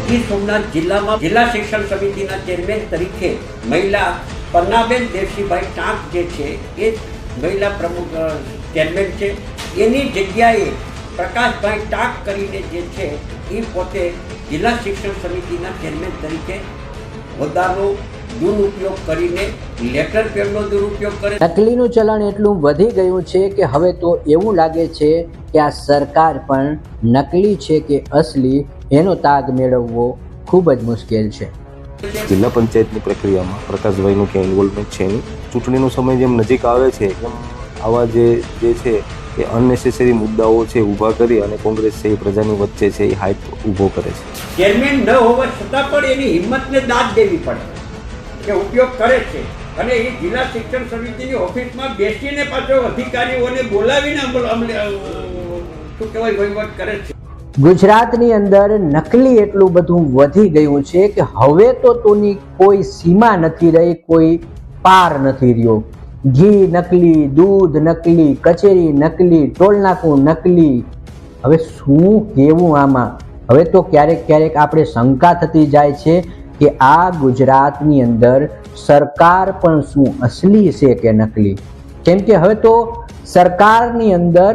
ગીર સોમનાથ જિલ્લામાં જિલ્લા શિક્ષણ સમિતિના ચેરમેન તરીકે મહિલા પન્નાબેન દેવસીભાઈ ટાંક જે છે એ મહિલા પ્રમુખ ચેરમેન છે. એની જગ્યાએ પ્રકાશભાઈ ટાંક કરીને જે છે એ પોતે જિલ્લા શિક્ષણ સમિતિના ચેરમેન તરીકે હોદ્દાનો દુરુપયોગ કરીને લેટર પેડનો દુરુપયોગ કરે. નકલીનું ચલણ એટલું વધી ગયું છે કે હવે તો એવું લાગે છે કે આ સરકાર પણ નકલી છે કે અસલી એનો તાગ મેળવવો ખૂબ જ મુશ્કેલ છે. જિલ્લા પંચાયતની પ્રક્રિયામાં પ્રકાશભાઈનું ક્યાંય ઇન્વોલ્વમેન્ટ છે નહીં. ચૂંટણીનો સમય જેમ નજીક આવે છે એમ આવા જે છે એ અનનેસેસરી મુદ્દાઓ છે ઊભા કરી અને કોંગ્રેસ છે એ પ્રજાની વચ્ચે છે એ હાઈપ ઊભો કરે છે. ચેરમેન ન હોવા છતાં પણ એની હિંમતને દાદ દેવી પડે કે ઉપયોગ કરે છે અને એ જિલ્લા શિક્ષણ સમિતિની ઓફિસમાં બેસીને પાછો અધિકારીઓને બોલાવીને શું કહેવાય વહીવટ કરે છે. ગુજરાતની અંદર નકલી એટલું બધું વધી ગયું છે કે હવે તો તેની કોઈ સીમા નથી રહી, કોઈ પાર નથી રહ્યો. ઘી નકલી, દૂધ નકલી, કચેરી નકલી, ટોલનાકું નકલી. હવે શું કહેવું આમાં? હવે તો ક્યારેક આપણે શંકા થતી જાય છે કે આ ગુજરાતની અંદર સરકાર પણ શું અસલી છે કે નકલી? કેમ કે હવે તો સરકારની અંદર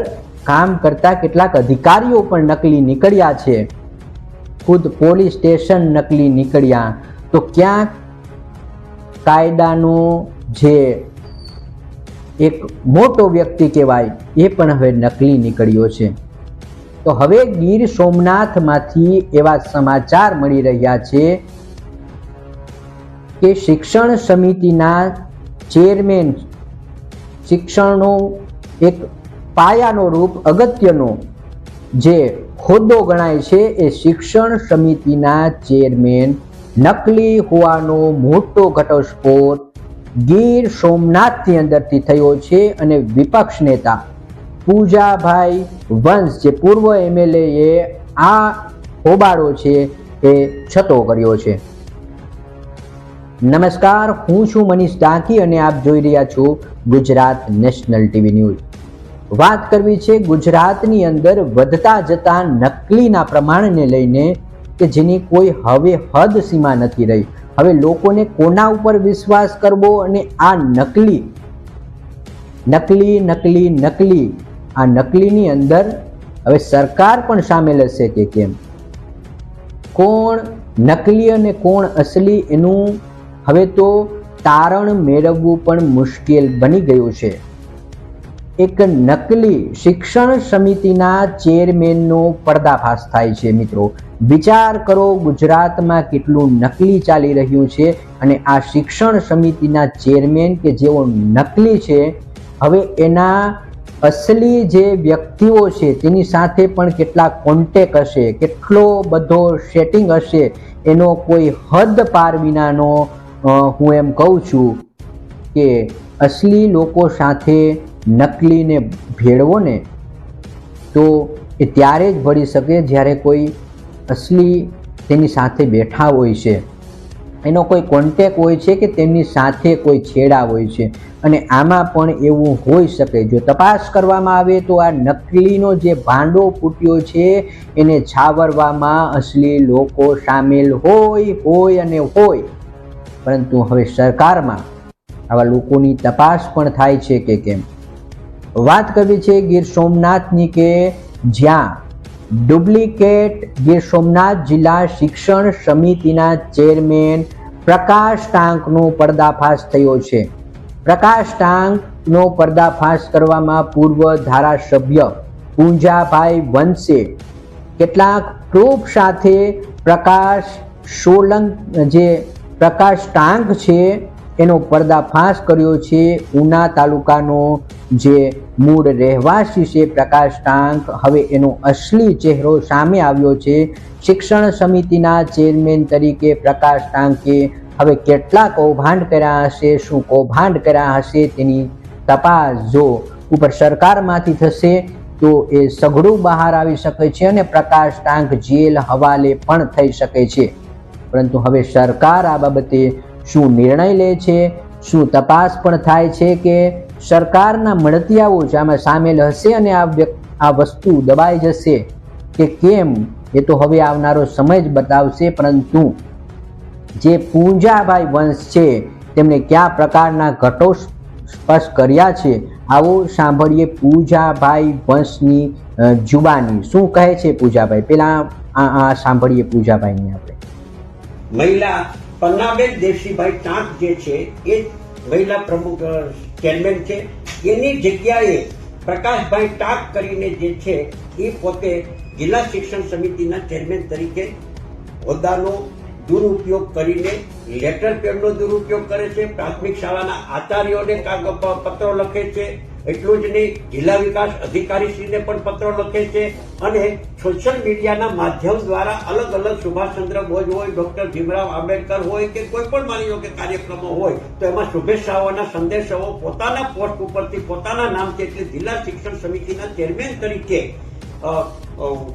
કામ કરતા કેટલાક અધિકારીઓ પણ નકલી નીકળ્યા છે. ખુદ પોલીસ સ્ટેશન નકલી નીકળ્યા. તો ક્યાંક કાયદાનો જે એક મોટો વ્યક્તિ કહેવાય એ પણ હવે નકલી નીકળ્યો છે. તો હવે ગીર સોમનાથમાંથી એવા સમાચાર મળી રહ્યા છે કે શિક્ષણ સમિતિના ચેરમેન, શિક્ષણનો એક પાયાનો રૂપ અગત્યનો જે હોદ્દો ગણાય છે એ શિક્ષણ સમિતિના ચેરમેન નકલી હોવાનો મોટો ઘટસ્ફોટ ગીર સોમનાથની અંદરથી થયો છે. અને વિપક્ષ નેતા પૂજાભાઈ વંશ જે પૂર્વ એમએલએ આ હોબાળો છે એ છતો કર્યો છે. નમસ્કાર, હું છું મનીષ ડાંકી અને આપ જોઈ રહ્યા છો ગુજરાત નેશનલ ટીવી ન્યૂઝ. વાત કરવી છે ગુજરાતની અંદર વધતા જતા નકલીના પ્રમાણને લઈને કે જેની કોઈ હવે હદ સીમા નથી રહી. હવે લોકોને કોના ઉપર વિશ્વાસ કરવો? અને આ નકલી આ નકલીની અંદર હવે સરકાર પણ સામેલ હશે કે કેમ? કોણ નકલી અને કોણ અસલી એનું હવે તો તારણ મેળવવું પણ મુશ્કેલ બની ગયું છે. એક નકલી શિક્ષણ સમિતિના ચેરમેનનો પર્દાફાશ થાય છે. મિત્રો, વિચાર કરો ગુજરાતમાં કેટલું નકલી ચાલી રહ્યું છે. અને આ શિક્ષણ સમિતિના ચેરમેન કે જેઓ નકલી છે, હવે એના અસલી જે વ્યક્તિઓ છે તેની સાથે પણ કેટલા કોન્ટેક્ટ હશે, કેટલો બધો સેટિંગ હશે, એનો કોઈ હદ પાર વિનાનો હું એમ કહું છું કે અસલી લોકો સાથે નકલીને ભેળવો ને તો એ ત્યારે જ ભળી શકે જ્યારે કોઈ અસલી તેની સાથે બેઠા હોય છે, એનો કોઈ કોન્ટેક્ટ હોય છે કે તેમની સાથે કોઈ છેડા હોય છે. અને આમાં પણ એવું હોઈ શકે. જો તપાસ કરવામાં આવે તો આ નકલીનો જે ભાંડો ફૂટ્યો છે એને છાવરવામાં અસલી લોકો સામેલ હોય. પરંતુ હવે સરકારમાં આવા લોકોની તપાસ પણ થાય છે કે કેમ? વાત કરવી છે ગીર સોમનાથની કે જ્યાં ડુપ્લિકેટ ગીર સોમનાથ જિલ્લા શિક્ષણ સમિતિના ચેરમેન પ્રકાશ ટાંકનો પર્દાફાશ થયો છે. પ્રકાશ ટાંકનો પર્દાફાશ કરવામાં પૂર્વ ધારાસભ્ય પૂંજાભાઈ વંશે કેટલાક પ્રૂફ સાથે પ્રકાશ ટાંક છે એનો પર્દાફાશ કર્યો છે. ઉના તાલુકાનો જે મૂળ રહેવાસી છે પ્રકાશ ટાંક, હવે એનો અસલી ચહેરો સામે આવ્યો છે. શિક્ષણ સમિતિના ચેરમેન તરીકે પ્રકાશ ટાંકે હવે કેટલા કૌભાંડ કર્યા હશે, શું કૌભાંડ કર્યા હશે તેની તપાસ જો ઉપર સરકારમાંથી થશે તો એ સઘળું બહાર આવી શકે છે અને પ્રકાશ ટાંક જેલ હવાલે પણ થઈ શકે છે. પરંતુ હવે સરકાર આ બાબતે શું નિર્ણય લે છે, શું તપાસ પણ થાય છે કે સરકારના મળતિયાઓ જ આમાં સામેલ હશે અને આ વસ્તુ દબાઈ જશે કે કેમ? એ તો હવે આવનારો સમય જ બતાવશે, પરંતુ જે પૂંજાભાઈ વંશ છે તેમણે કયા પ્રકારના ઘટો સ્પર્શ કર્યા છે, આવો સાંભળીએ પૂજાભાઈ વંશની જુબાની. શું કહે છે પૂજાભાઈ? પેલા આ સાંભળીએ પૂજાભાઈને આપણે. મહિલા પન્નાબેન દેવસીભાઈ ટાંક જે છે એ મહિલા પ્રમુખ ચેરમેન છે. એની જગ્યાએ પ્રકાશભાઈ ટાંક કરીને જે છે એ પોતે જિલ્લા શિક્ષણ સમિતિના ચેરમેન તરીકે હોદ્દાનો દુરુપયોગ કરીને લેટર પેડનો દુરુપયોગ કરે છે. પ્રાથમિક શાળાના આચાર્યોને પત્રો લખે છે. એટલું જ નહીં, જિલ્લા વિકાસ અધિકારીશ્રીને પણ પત્રો લખે છે અને સોશિયલ મીડિયાના માધ્યમ દ્વારા અલગ અલગ સુભાષચંદ્ર બોઝ હોય, ડોક્ટર ભીમરાવ આંબેડકર હોય કે કોઈ પણ માની લો કે કાર્યક્રમો હોય તો એમાં શુભેચ્છાઓના સંદેશાઓ પોતાના પોસ્ટ ઉપરથી પોતાના નામથી, એટલે જિલ્લા શિક્ષણ સમિતિના ચેરમેન તરીકે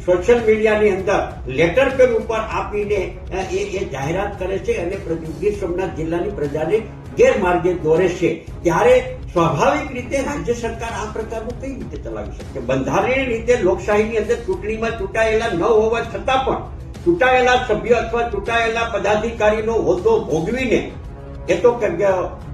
સોશિયલ મીડિયાની અંદર લેટર પેડ ઉપર આપીને એ જાહેરાત કરે છે અને ગીર સોમનાથ જિલ્લાની પ્રજાને ગેરમાર્ગે દોરે છે. ત્યારે સ્વાભાવિક રીતે રાજ્ય સરકાર આ પ્રકારનું કઈ રીતે ચલાવી શકે? બંધારણીય રીતે લોકશાહીની અંદર ચૂંટણીમાં ચૂંટાયેલા ન હોવા છતાં પણ ચૂંટાયેલા સભ્ય અથવા ચૂંટાયેલા પદાધિકારીનો હોદ્દો ભોગવીને એ તો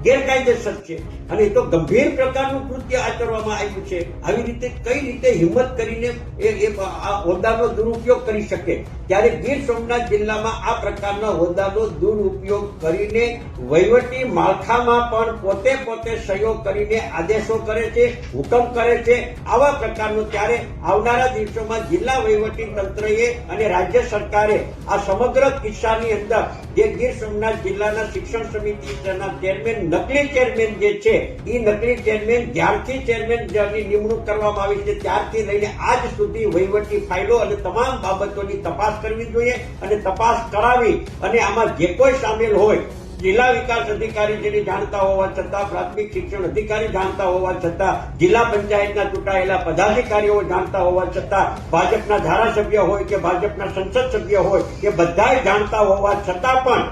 ગેરકાયદેસર છે અને એ તો ગંભીર પ્રકારનું કૃત્ય આચરવામાં આવ્યું છે. આવી રીતે કઈ રીતે હિંમત કરીને એ આ હોદ્દાનો દુરુપયોગ કરી શકે? ત્યારે ગીર સોમનાથ જિલ્લામાં આ પ્રકારના હોદ્દાનો દુરુપયોગ કરીને વહીવટી માળખામાં પણ પોતે સહીઓ કરીને આદેશો કરે છે, હુકમ કરે છે, આવા પ્રકારનું. ત્યારે આવનારા દિવસોમાં જિલ્લા વહીવટી તંત્રએ અને રાજ્ય સરકારે આ સમગ્ર કિસ્સાની અંદર જે ગીર સોમનાથ જિલ્લાના શિક્ષણ સમિતિના ચેરમેન, નકલી ચેરમેન જે છે, એ નકલી ચેરમેન જ્યારથી ચેરમેનની નિમણૂક કરવામાં આવી છે ત્યારથી લઈને આજ સુધી વહીવટી ફાઇલો અને તમામ બાબતોની તપાસ કરવી જોઈએ અને તપાસ કરાવી અને આમાં જે કોઈ સામેલ હોય, જિલ્લા વિકાસ અધિકારી જેને જાણતા હોવા છતાં, પ્રાથમિક શિક્ષણ અધિકારી જાણતા હોવા છતાં, જિલ્લા પંચાયતના ચૂંટાયેલા પદાધિકારીઓ જાણતા હોવા છતાં, ભાજપના ધારાસભ્ય હોય કે ભાજપના સંસદ સભ્ય હોય એ બધા જાણતા હોવા છતાં પણ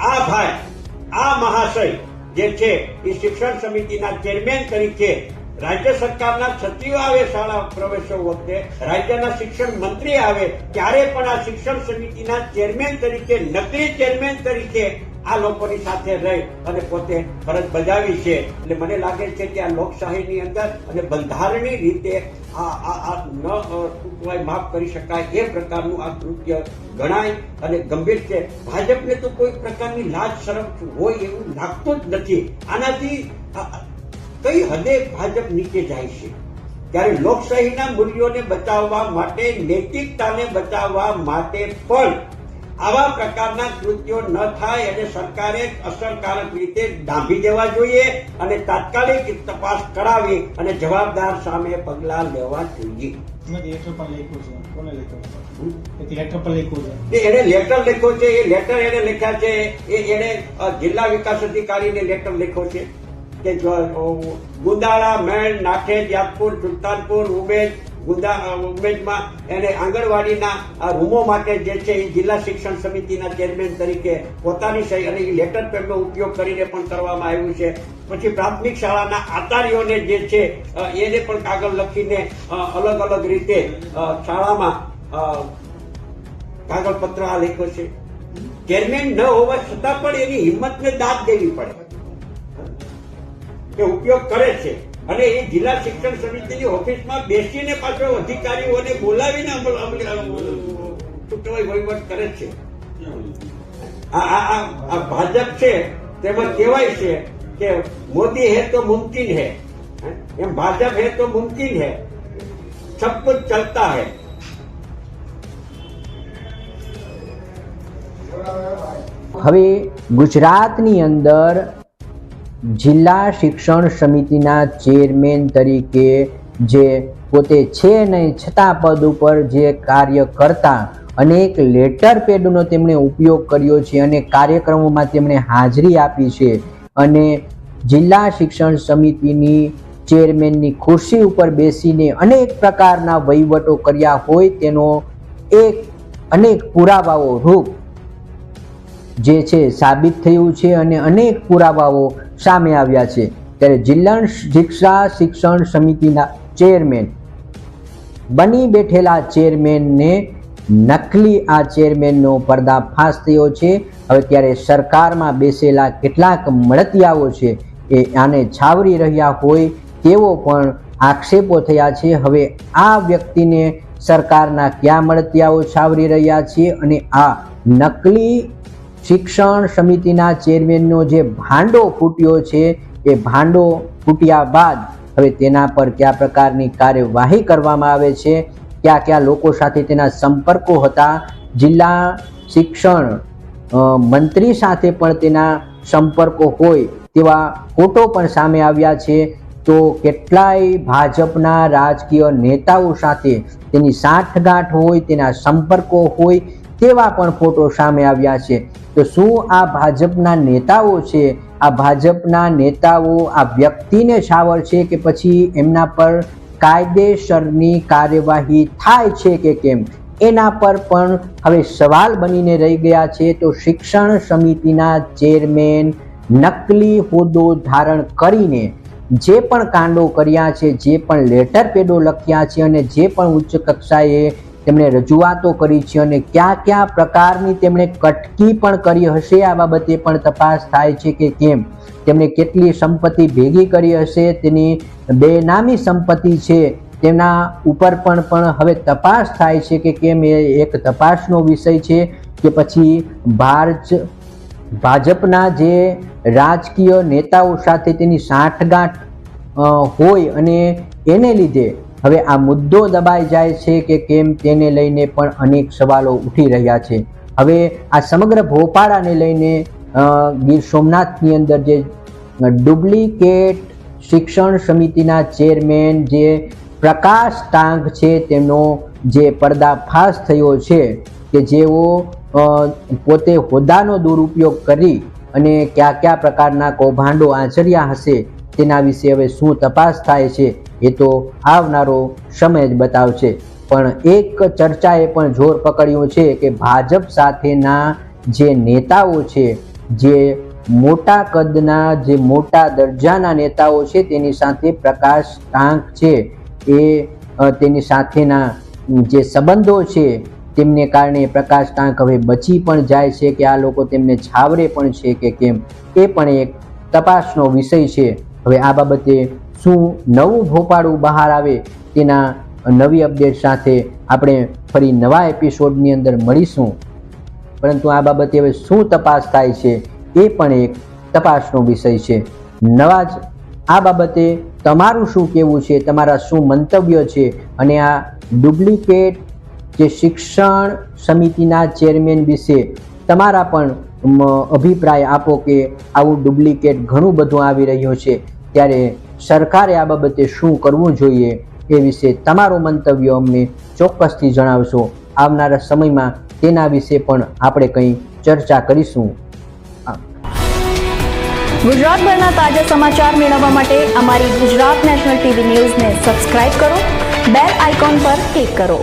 આ ભાઈ, આ મહાશય જે છે એ શિક્ષણ સમિતિના ચેરમેન તરીકે રાજ્ય સરકારના સચિવ આવે શાળા પ્રવેશો વખતે, રાજ્યના શિક્ષણ મંત્રી આવે ત્યારે પણ આ શિક્ષણ સમિતિના ચેરમેન તરીકે, નકલી ચેરમેન તરીકે આ લોકોની સાથે રહી અને પોતે ફરજ બજાવી છે. એટલે મને લાગે છે કે આ લોકશાહીની અંદર અને બંધારણીય રીતે આ ન માફ કરી શકાય એ પ્રકારનું આ કૃત્ય ગણાય અને ગંભીર છે. ભાજપને તો કોઈ પ્રકારની લાજ શરમ હોય એવું લાગતું જ નથી. આનાથી કઈ હદે ભાજપ નીચે જાય છે. ત્યારે લોકશાહીના મૂલ્યોને બચાવવા માટે, નૈતિકતાને બચાવવા માટે પણ આવા પ્રકારના કૃત્યો ન થાય અને સરકારે અસરકારક રીતે ડાંભી દેવા જોઈએ અને તાત્કાલિક તપાસ કરાવી અને જવાબદાર સામે પગલાં લેવા જોઈએ. એને લેટર લખ્યો છે, એ લેટર એને લખ્યા છે, એને જિલ્લા વિકાસ અધિકારીને લેટર લખ્યો છે કે ગુંદાળા, મેણ, નાખેજ, યાદપુર, સુલતાનપુર, ઉમેજમાં એને આંગણવાડીના રૂમો માટે જે છે એ જિલ્લા શિક્ષણ સમિતિના ચેરમેન તરીકે પોતાની સહી અને લેટર પેડનો ઉપયોગ કરીને પણ કરવામાં આવ્યું છે. પછી પ્રાથમિક શાળાના આચાર્યોને જે છે એને પણ કાગળ લખીને અલગ અલગ રીતે શાળામાં કાગળ પત્ર આ લખ્યો છે. ચેરમેન ન હોવા છતાં પણ એની હિંમતને દાદ દેવી પડે કે ઉપયોગ કરે છે અને એ જિલ્લા શિક્ષણ સમિતિની ઓફિસમાં બેસીને પાછો અધિકારીઓને બોલાવીને વહીવટ કરે છે. આ ભાજપ છે તેમાં કહેવાય છે કે મોદી હે તો મુમકિન હે, એમ ભાજપ હે તો મુમકિન હે, સબ કુછ ચલતા હે. હવે ગુજરાતની અંદર જિલ્લા શિક્ષણ સમિતિના ચેરમેન તરીકે જે પોતે છે નહીં છતાં પદ ઉપર જે કાર્ય કરતા અનેક લેટર પેડનો તેમણે ઉપયોગ કર્યો છે અને કાર્યક્રમોમાં તેમણે હાજરી આપી છે અને જિલ્લા શિક્ષણ સમિતિની ચેરમેનની ખુરશી ઉપર બેસીને અનેક પ્રકારના વહીવટો કર્યા હોય તેનો અનેક પુરાવાઓ રૂપ જે છે સાબિત થયું છે અને અનેક પુરાવાઓ સામે આવ્યા છે. ત્યારે જિલ્લા શિક્ષણ સમિતિના ચેરમેન બની બેઠેલા ચેરમેનને નકલી આ ચેરમેનનો પર્દાફાશ થયો છે. હવે ત્યારે સરકારમાં બેસેલા કેટલાક મળતિયાઓ છે એ આને છાવરી રહ્યા હોય તેવો પણ આક્ષેપો થયા છે. હવે આ વ્યક્તિને સરકારના કયા મળતિયાઓ છાવરી રહ્યા છે અને આ નકલી શિક્ષણ સમિતિના ચેરમેનનો જે ભાંડો ફૂટ્યો છે એ ભાંડો ફૂટ્યા બાદ હવે તેના પર કયા પ્રકારની કાર્યવાહી કરવામાં આવે છે, કયા કયા લોકો સાથે તેના સંપર્કો હતા, જિલ્લા શિક્ષણ મંત્રી સાથે પણ તેના સંપર્કો હોય તેવા ફોટો પણ સામે આવ્યા છે. તો કેટલાય ભાજપના રાજકીય નેતાઓ સાથે તેની સાંઠગાંઠ હોય, તેના સંપર્કો હોય તેવા પણ ફોટો સામે આવ્યા છે. તો શું આ ભાજપના નેતાઓ છે, આ ભાજપના નેતાઓ આ વ્યક્તિને છાવરશે કે પછી એમના પર કાયદેસરની કાર્યવાહી થાય છે કે કેમ, એના પર પણ હવે સવાલ બનીને રહી ગયા છે. તો શિક્ષણ સમિતિના ચેરમેન નકલી હોદ્દો ધારણ કરીને જે પણ કાંડો કર્યા છે, જે પણ લેટર પેડો લખ્યા છે અને જે પણ ઉચ્ચ કક્ષાએ તેમણે રજૂઆતો કરી છે અને કયા કયા પ્રકારની તેમણે કટકી પણ કરી હશે આ બાબતે પણ તપાસ થાય છે કે કેમ, તેમણે કેટલી સંપત્તિ ભેગી કરી હશે, તેની બેનામી સંપત્તિ છે તેના ઉપર પણ હવે તપાસ થાય છે કે કેમ, એ એક તપાસનો વિષય છે. કે પછી ભાજપના જે રાજકીય નેતાઓ સાથે તેની સાંઠગાંઠ હોય અને એને લીધે હવે આ મુદ્દો દબાઈ જાય છે કે કેમ, તેને લઈને પણ અનેક સવાલો ઉઠી રહ્યા છે. હવે આ સમગ્ર ભોપાળાને લઈને ગીર સોમનાથની અંદર જે ડુપ્લિકેટ શિક્ષણ સમિતિના ચેરમેન જે પ્રકાશ ટાંક છે તેમનો જે પર્દાફાશ થયો છે કે જેઓ પોતે હોદ્દાનો દુરુપયોગ કરી અને કયા કયા પ્રકારના કૌભાંડો આચર્યા હશે તેના વિશે હવે શું તપાસ થાય છે એ તો આવનારો સમય જ બતાવશે. પણ એક ચર્ચાએ પણ જોર પકડ્યું છે કે ભાજપ સાથેના જે નેતાઓ છે, જે મોટા કદના, જે મોટા દરજાના નેતાઓ છે તેની સાથે પ્રકાશ ટાંક છે એ તેની સાથેના જે સંબંધો છે તેમને કારણે પ્રકાશ ટાંક હવે બચી પણ જાય છે કે આ લોકો તેમને છાવરે પણ છે કે કેમ, એ પણ એક તપાસનો વિષય છે. હવે આ બાબતે શું નવું ભોપાળું બહાર આવે તેના નવી અપડેટ સાથે આપણે ફરી નવા એપિસોડની અંદર મળીશું. પરંતુ આ બાબતે હવે શું તપાસ થાય છે એ પણ એક તપાસનો વિષય છે. નવા જ આ બાબતે તમારું શું કહેવું છે, તમારા શું મંતવ્ય છે અને આ ડુપ્લિકેટ જે શિક્ષણ સમિતિના ચેરમેન વિશે તમારા પણ અભિપ્રાય આપો કે આવું ડુપ્લિકેટ ઘણું બધું આવી રહ્યું છે, ત્યારે સરકારે આ બાબતે શું કરવું જોઈએ એ વિશે તમારું મંતવ્ય અમને ચોક્કસથી જણાવશો. આવનારા સમયમાં તેના વિશે પણ આપણે કંઈ ચર્ચા કરીશું. ગુજરાતભરના તાજા સમાચાર મેળવવા માટે અમારી ગુજરાત નેશનલ ટીવી ન્યૂઝને સબસ્ક્રાઇબ કરો, બેલ આઇકોન પર ક્લિક કરો.